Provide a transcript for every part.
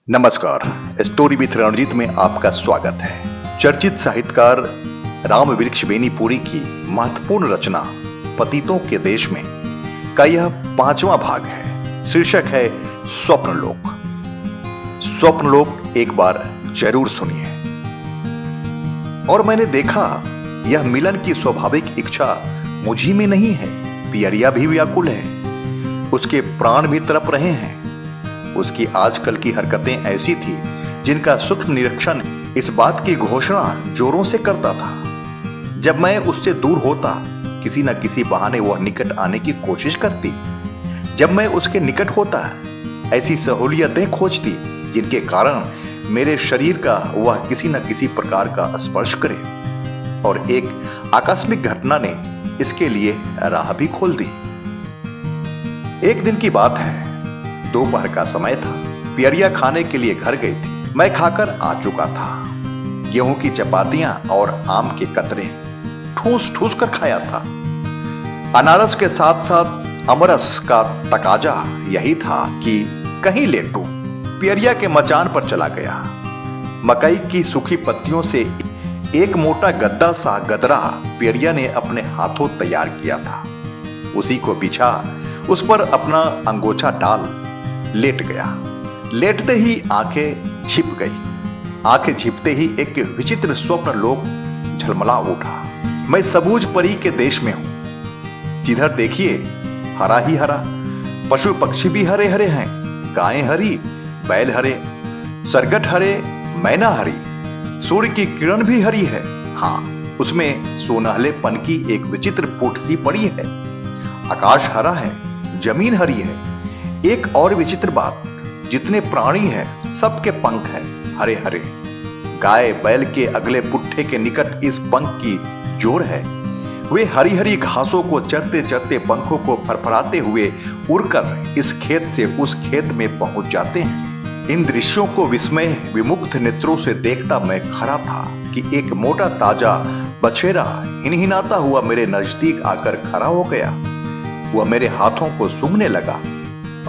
नमस्कार। Story with Ranjit में आपका स्वागत है। चर्चित साहित्यकार राम वृक्ष बेनीपुरी की महत्वपूर्ण रचना पतितों के देश में का यह 5वां भाग है। शीर्षक है स्वप्नलोक। स्वप्नलोक एक बार जरूर सुनिए। और मैंने देखा यह मिलन की स्वाभाविक इच्छा मुझी में नहीं है, पियरिया भी व्याकुल है, उसके प्राण भी तड़प रहे हैं। उसकी आजकल की हरकतें ऐसी थी जिनका सूक्ष्म निरीक्षण इस बात की घोषणा जोरों से करता था। जब मैं उससे दूर होता, किसी न किसी बहाने वह निकट आने की कोशिश करती। जब मैं उसके निकट होता, ऐसी सहूलियतें खोजती जिनके कारण मेरे शरीर का वह किसी न किसी प्रकार का स्पर्श करे। और एक आकस्मिक घटना ने इसके लिए राह भी खोल दी। एक दिन की बात है, दोपहर का समय था। पियरिया खाने के लिए घर गई थी। मैं खाकर आ चुका था। गेहूं की चपातियां और आम के कतरे ठूस ठूस कर खाया था। अनारस के साथ साथ अमरस का तकाजा यही था कि कहीं लेटूं। पियरिया के मचान पर चला गया। मकई की सूखी पत्तियों से एक मोटा गद्दा सा गदरा पियरिया ने अपने हाथों तैयार किया था। उसी को बिछा, उस पर अपना अंगोछा डाल लेट गया। लेटते ही आंखें झिप गई। आंखें झिपते ही एक विचित्र स्वप्न लोक झलमला उठा। मैं सबूज परी के देश में हूं। जिधर देखिए हरा ही हरा, पशु पक्षी भी हरे हरे हैं, गायें हरी, बैल हरे, सरगट हरे, मैना हरी, सूर्य की किरण भी हरी है। हाँ, उसमें सोनहलेपन की एक विचित्र फूट सी पड़ी है। आकाश हरा है, जमीन हरी है। एक और विचित्र बात, जितने प्राणी हैं सबके पंख हैं हरे हरे। गाय बैल के अगले पुट्ठे के निकट इस पंख की जोर है। वे हरी हरी घासों को चरते चरते पंखों को फरफराते हुए उड़कर इस खेत से उस खेत में पहुंच जाते हैं। इन दृश्यों को विस्मय विमुक्त नेत्रों से देखता मैं खड़ा था कि एक मोटा ताजा बछेरा हिनहिनाता हुआ मेरे नजदीक आकर खड़ा हो गया। वह मेरे हाथों को सूंघने लगा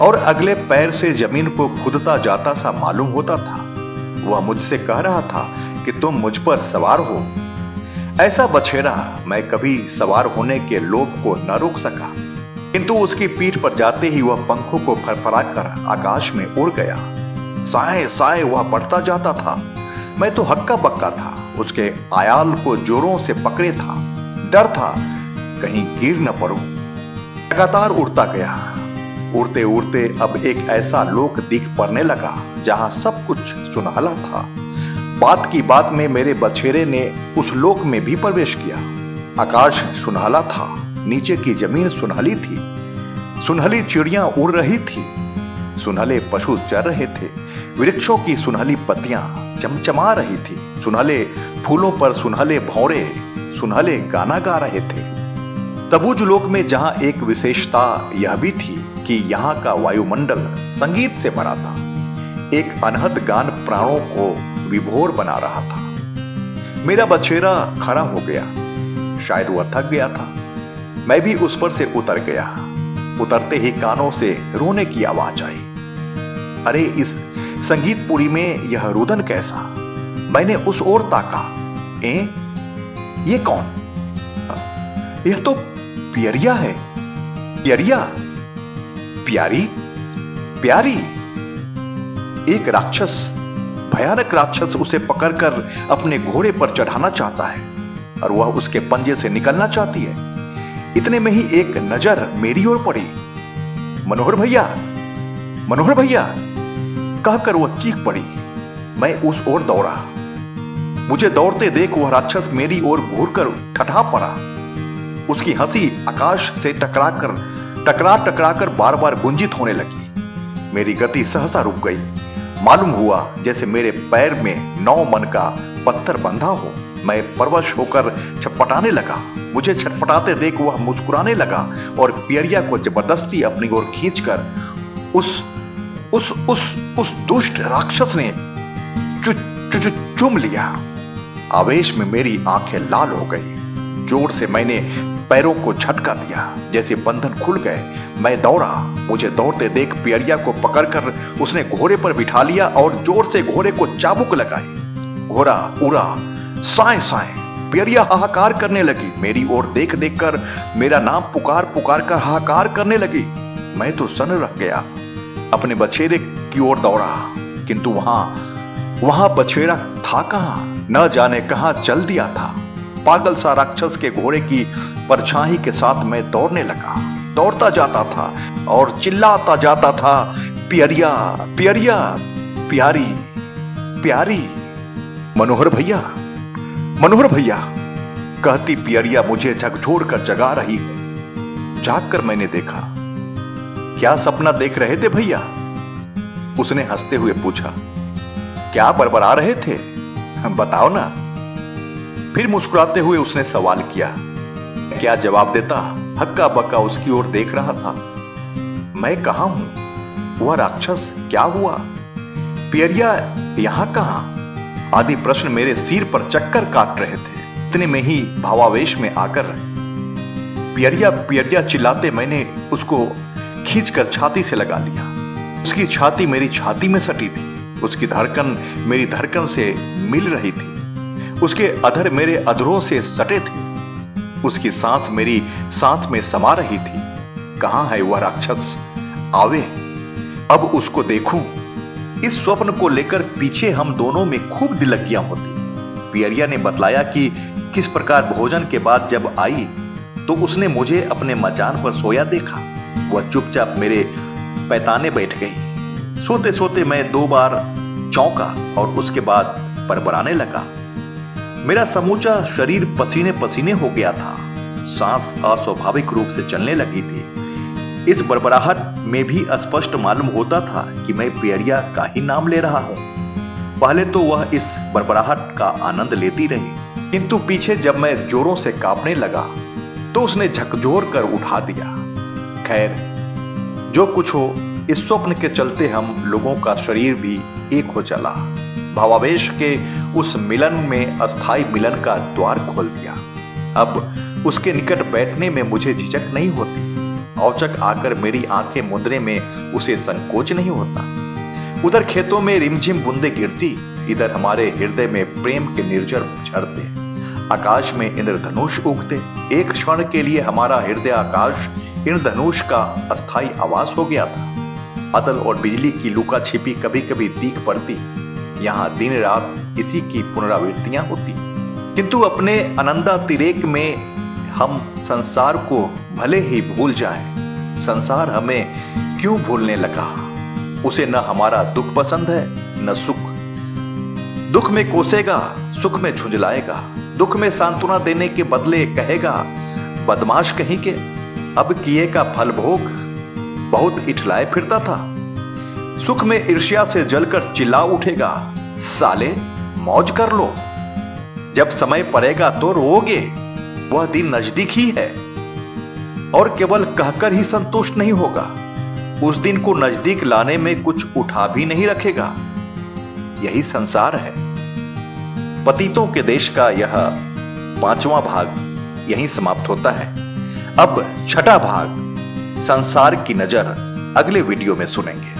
और अगले पैर से जमीन को खुदता जाता सा मालूम होता था। वह मुझसे कह रहा था कि तुम मुझ पर सवार हो। ऐसा बछेरा मैं कभी सवार होने के लोभ को न रोक सका, किंतु उसकी पीठ पर जाते ही वह पंखों को फरफराकर आकाश में उड़ गया। साए साए वह बढ़ता जाता था। मैं तो हक्का बक्का था। उसके आयाल को जोरों से पकड़े था। डर था कहीं गिर न पड़ूं। लगातार उड़ता गया। उड़ते उड़ते अब एक ऐसा लोक दिख पड़ने लगा जहां सब कुछ सुनहला था। बात की बात में मेरे बछेरे ने उस लोक में भी प्रवेश किया। आकाश सुनहला था, नीचे की जमीन सुनहली थी, सुनहली चिड़ियां उड़ रही थी, सुनहले पशु चर रहे थे, वृक्षों की सुनहली पत्तियां चमचमा रही थी, सुनहले फूलों पर सुनहले भौरे सुनहले गाना गा रहे थे। तबूज लोक में जहां एक विशेषता यह भी थी कि यहाँ का वायुमंडल संगीत से भरा था। एक अनहद गान प्राणों को विभोर बना रहा था। मेरा बछेरा खड़ा हो गया। शायद वह थक गया था। मैं भी उस पर से उतर गया। उतरते ही कानों से रोने की आवाज आई। अरे इस संगीतपुरी में यह रुदन कैसा? मैंने उस ओर ताका। ये कौन? यह तो पियरिया है। पियरिया? प्यारी? प्यारी? एक राक्षस, भयानक राक्षस उसे पकड़कर अपने घोड़े पर चढ़ाना चाहता है और वह उसके पंजे से निकलना चाहती है। इतने में ही एक नजर मेरी ओर पड़ी। मनोहर भैया, मनोहर भैया कहकर वह चीख पड़ी। मैं उस ओर दौड़ा। मुझे दौड़ते देख वह राक्षस मेरी ओर घूरकर ठठा पड़ा। उसकी हंसी आकाश से टकरा कर बार बार गुंजित होने लगी। मेरी गति सहसा रुक गई। मालूम हुआ जैसे मेरे पैर में 9 मन का पत्थर बंधा हो। मैं परवश होकर छटपटाने लगा। मुझे छटपटाते देख वह मुस्कुराने लगा और पियरिया को जबरदस्ती अपनी ओर खींचकर उस दुष्ट राक्षस ने चूम लिया। आवेश में मेरी आंखें लाल हो गई। जोर से मैंने पैरों को झटका दिया, जैसे बंधन खुल गए। मैं दौड़ा। मुझे दौड़ते देख पियरिया को पकड़कर उसने घोड़े पर बिठा लिया और जोर से घोड़े को चाबुक लगाई। घोड़ा उड़ा, साए साए। पियरिया हाहाकार करने लगी। मेरी ओर देख देख कर मेरा नाम पुकार पुकार कर हाहाकार करने लगी। मैं तो सन रह गया। अपने बछेरे की ओर दौड़ा, किंतु वहां बछेरा था कहां? न जाने कहां चल दिया था। पागल सा राक्षस के घोड़े की परछाई के साथ मैं दौड़ने लगा। दौड़ता जाता था और चिल्लाता जाता था, पियरिया पियरिया, प्यारी प्यारी, मनोहर भैया मनोहर भैया, कहती पियरिया मुझे झकझोर कर जगा रही है। जाग कर मैंने देखा। क्या सपना देख रहे थे भैया? उसने हंसते हुए पूछा। क्या बड़बड़ा रहे थे, बताओ ना। फिर मुस्कुराते हुए उसने सवाल किया। क्या जवाब देता? हक्का बक्का उसकी ओर देख रहा था। मैं कहां हूं? वह राक्षस क्या हुआ? पियरिया यहां कहां? आदि प्रश्न मेरे सिर पर चक्कर काट रहे थे। इतने में ही भावावेश में आकर पियरिया पियरिया चिल्लाते मैंने उसको खींचकर छाती से लगा लिया। उसकी छाती मेरी छाती में सटी थी। उसकी धड़कन मेरी धड़कन से मिल रही थी। उसके अधर मेरे अधरों से सटे थे। उसकी सांस मेरी सांस में समा रही थी। कहां है वह राक्षस? आवे, अब उसको देखूं। इस स्वप्न को लेकर पीछे हम दोनों में खूब दिलगियां होती। पियरिया ने बतलाया कि किस प्रकार भोजन के बाद जब आई तो उसने मुझे अपने मचान पर सोया देखा। वह चुपचाप मेरे पैताने बैठ गई। सोते सोते मैं 2 बार चौंका और उसके बाद बड़बड़ाने लगा। मेरा समूचा शरीर पसीने पसीने हो गया था। सांस अस्वाभाविक रूप से चलने लगी थी। इस बड़बड़ाहट में भी स्पष्ट मालूम होता था कि मैं पियरिया का ही नाम ले रहा हूं। पहले तो वह इस बड़बड़ाहट का आनंद लेती रही, किंतु पीछे जब मैं जोरों से कांपने लगा तो उसने झकझोर कर उठा दिया। खैर, जो कुछ हो, इस स्वप्न के चलते हम लोगों का शरीर भी एक हो चला। भावावेश के उस मिलन में अस्थाई मिलन का द्वार खोल दिया। अब उसके निकट बैठने में मुझे झिझक नहीं होती। औचक आकर मेरी आंखें मुंदने में उसे संकोच नहीं होता। उधर खेतों में रिमझिम बूंदें गिरती, इधर हमारे हृदय में प्रेम के निर्झर झरते। आकाश में इंद्रधनुष उगते। एक क्षण के लिए हमारा हृदय आकाश इंद्रधनुष का अस्थाई आवास हो गया था। अतल और बिजली की लुका छिपी कभी कभी दीख पड़ती। यहाँ दिन रात इसी की पुनरावृत्तियां होती। किंतु अपने अनंतातिरेक में हम संसार को भले ही भूल जाएं, संसार हमें क्यों भूलने लगा? उसे न हमारा दुख पसंद है न सुख। दुख में कोसेगा, सुख में झुंझलाएगा। दुख में सांत्वना देने के बदले कहेगा, बदमाश कहीं के, अब किए का फल भोग। बहुत इठलाए फिरता था। सुख में ईर्ष्या से जलकर चिल्ला उठेगा, साले मौज कर लो, जब समय पड़ेगा तो रोओगे। वह दिन नजदीक ही है। और केवल कहकर ही संतुष्ट नहीं होगा, उस दिन को नजदीक लाने में कुछ उठा भी नहीं रखेगा। यही संसार है। पतितों के देश का यह 5वां भाग यहीं समाप्त होता है। अब 6ठा भाग, संसार की नजर, अगले वीडियो में सुनेंगे।